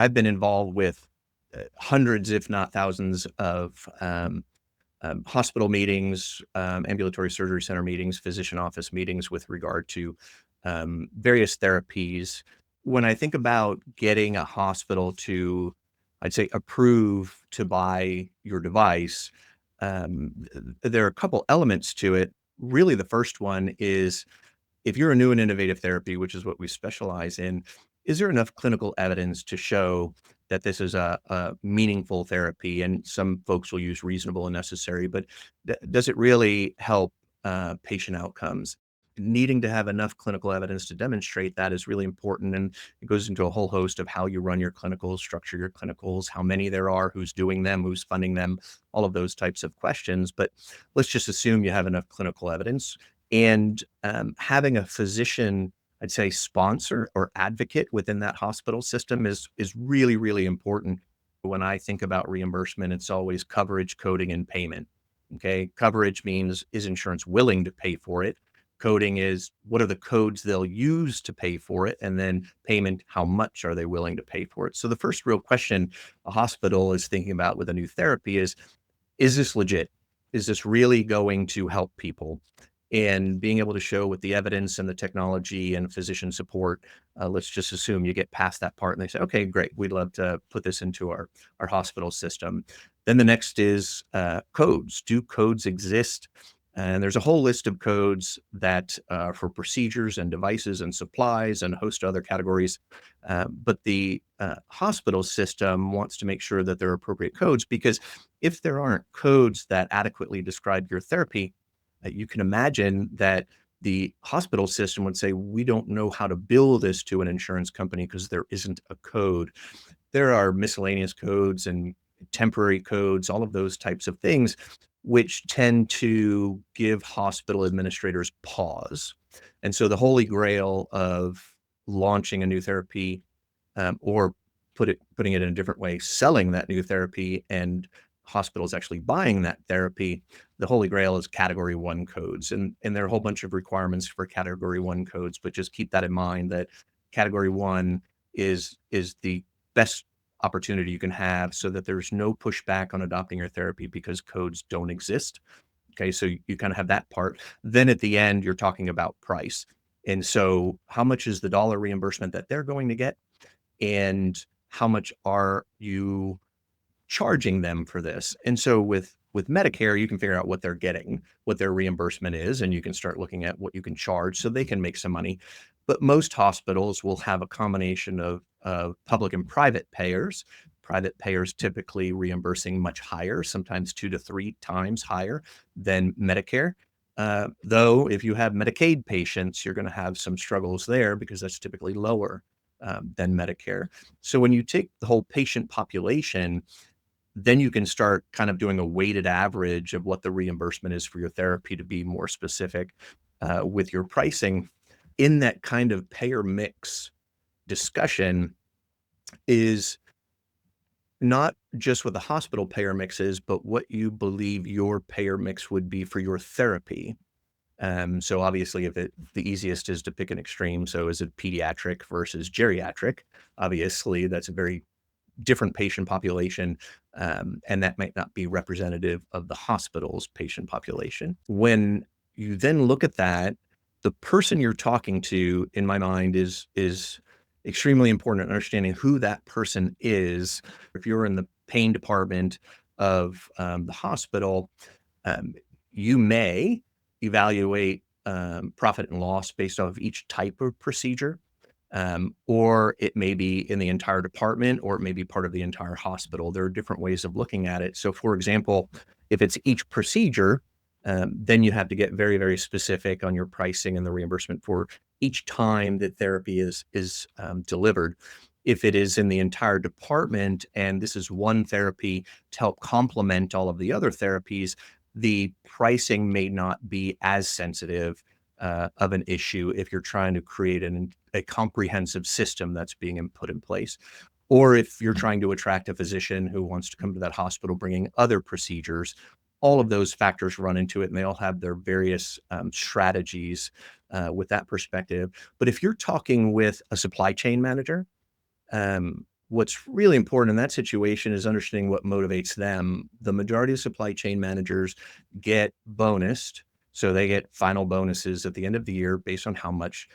I've been involved with hundreds, if not thousands, of hospital meetings, ambulatory surgery center meetings, physician office meetings with regard to various therapies. When I think about getting a hospital to, I'd say, approve to buy your device, there are a couple elements to it. Really, the first one is if you're a new and innovative therapy, which is what we specialize in, is there enough clinical evidence to show that this is a meaningful therapy? And some folks will use reasonable and necessary, but does it really help patient outcomes? Needing to have enough clinical evidence to demonstrate that is really important. And it goes into a whole host of how you run your clinicals, structure your clinicals, how many there are, who's doing them, who's funding them, all of those types of questions. But let's just assume you have enough clinical evidence and having a physician, I'd say, sponsor or advocate within that hospital system is really, really important. When I think about reimbursement, it's always coverage, coding, and payment. Okay. Coverage means, is insurance willing to pay for it? Coding is, what are the codes they'll use to pay for it? And then payment, how much are they willing to pay for it? So the first real question a hospital is thinking about with a new therapy is this legit? Is this really going to help people? And being able to show with the evidence and the technology and physician support, let's just assume you get past that part and they say, okay, great, we'd love to put this into our hospital system. Then the next is codes. Do codes exist? And there's a whole list of codes that for procedures and devices and supplies and a host of other categories. But the hospital system wants to make sure that there are appropriate codes, because if there aren't codes that adequately describe your therapy, you can imagine that the hospital system would say, we don't know how to bill this to an insurance company because there isn't a code. There are miscellaneous codes and temporary codes, all of those types of things, which tend to give hospital administrators pause. And so the holy grail of launching a new therapy, or putting it in a different way, selling that new therapy and hospitals actually buying that therapy, the holy grail is category 1 codes. And there are a whole bunch of requirements for category 1 codes, but just keep that in mind that category 1 is the best opportunity you can have so that there's no pushback on adopting your therapy because codes don't exist. Okay, so you kind of have that part. Then at the end, you're talking about price. And so how much is the dollar reimbursement that they're going to get? And how much are you charging them for this? And so with Medicare, you can figure out what they're getting, what their reimbursement is, and you can start looking at what you can charge so they can make some money. But most hospitals will have a combination of public and private payers. Private payers typically reimbursing much higher, sometimes 2 to 3 times higher than Medicare. Though if you have Medicaid patients, you're going to have some struggles there because that's typically lower than Medicare. So when you take the whole patient population, then you can start kind of doing a weighted average of what the reimbursement is for your therapy to be more specific with your pricing. In that kind of payer mix discussion is not just what the hospital payer mix is, but what you believe your payer mix would be for your therapy. So obviously, the easiest is to pick an extreme. So is it pediatric versus geriatric? Obviously, that's a very different patient population, and that might not be representative of the hospital's patient population. When you then look at that, the person you're talking to, in my mind, is extremely important in understanding who that person is. If you're in the pain department of the hospital, um, you may evaluate profit and loss based off of each type of procedure. Or it may be in the entire department, or it may be part of the entire hospital. There are different ways of looking at it. So, for example, if it's each procedure, then you have to get very, very specific on your pricing and the reimbursement for each time that therapy is delivered. If it is in the entire department and this is one therapy to help complement all of the other therapies, the pricing may not be as sensitive of an issue if you're trying to create a comprehensive system that's being put in place. Or if you're trying to attract a physician who wants to come to that hospital bringing other procedures, all of those factors run into it, and they all have their various strategies with that perspective. But if you're talking with a supply chain manager, What's really important in that situation is understanding what motivates them. The majority of supply chain managers get bonused, so they get final bonuses at the end of the year based on how much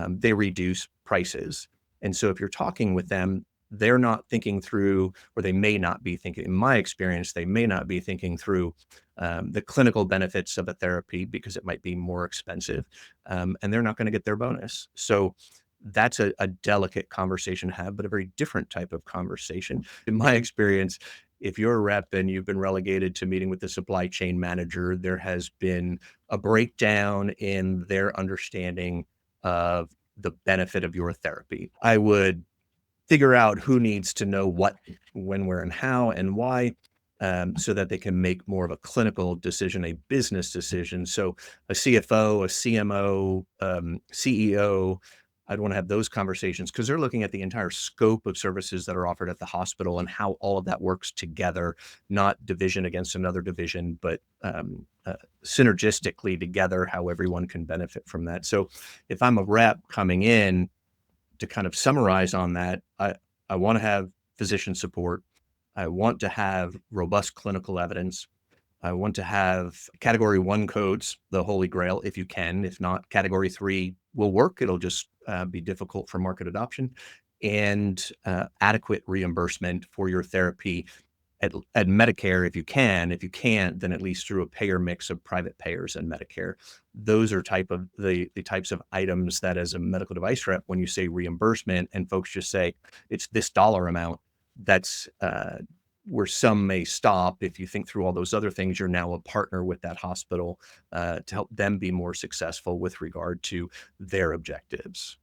they reduce prices. And so if you're talking with them, they're not thinking through, or they may not be thinking, in my experience, they may not be thinking through the clinical benefits of a therapy because it might be more expensive, and they're not going to get their bonus. So that's a delicate conversation to have, but a very different type of conversation. In my experience, if you're a rep and you've been relegated to meeting with the supply chain manager, there has been a breakdown in their understanding of the benefit of your therapy. I would figure out who needs to know what, when, where, and how, and why, so that they can make more of a clinical decision, a business decision. So a CFO, a CMO, CEO, I'd want to have those conversations because they're looking at the entire scope of services that are offered at the hospital and how all of that works together, not division against another division, but synergistically together, how everyone can benefit from that. So if I'm a rep coming in, to kind of summarize on that, I want to have physician support. I want to have robust clinical evidence. I want to have category one codes, the holy grail, if you can. If not, category three will work. It'll just be difficult for market adoption, and adequate reimbursement for your therapy at Medicare if you can. If you can't, then at least through a payer mix of private payers and Medicare. Those are the types of items that, as a medical device rep, when you say reimbursement and folks just say it's this dollar amount, that's where some may stop. If you think through all those other things, you're now a partner with that hospital to help them be more successful with regard to their objectives.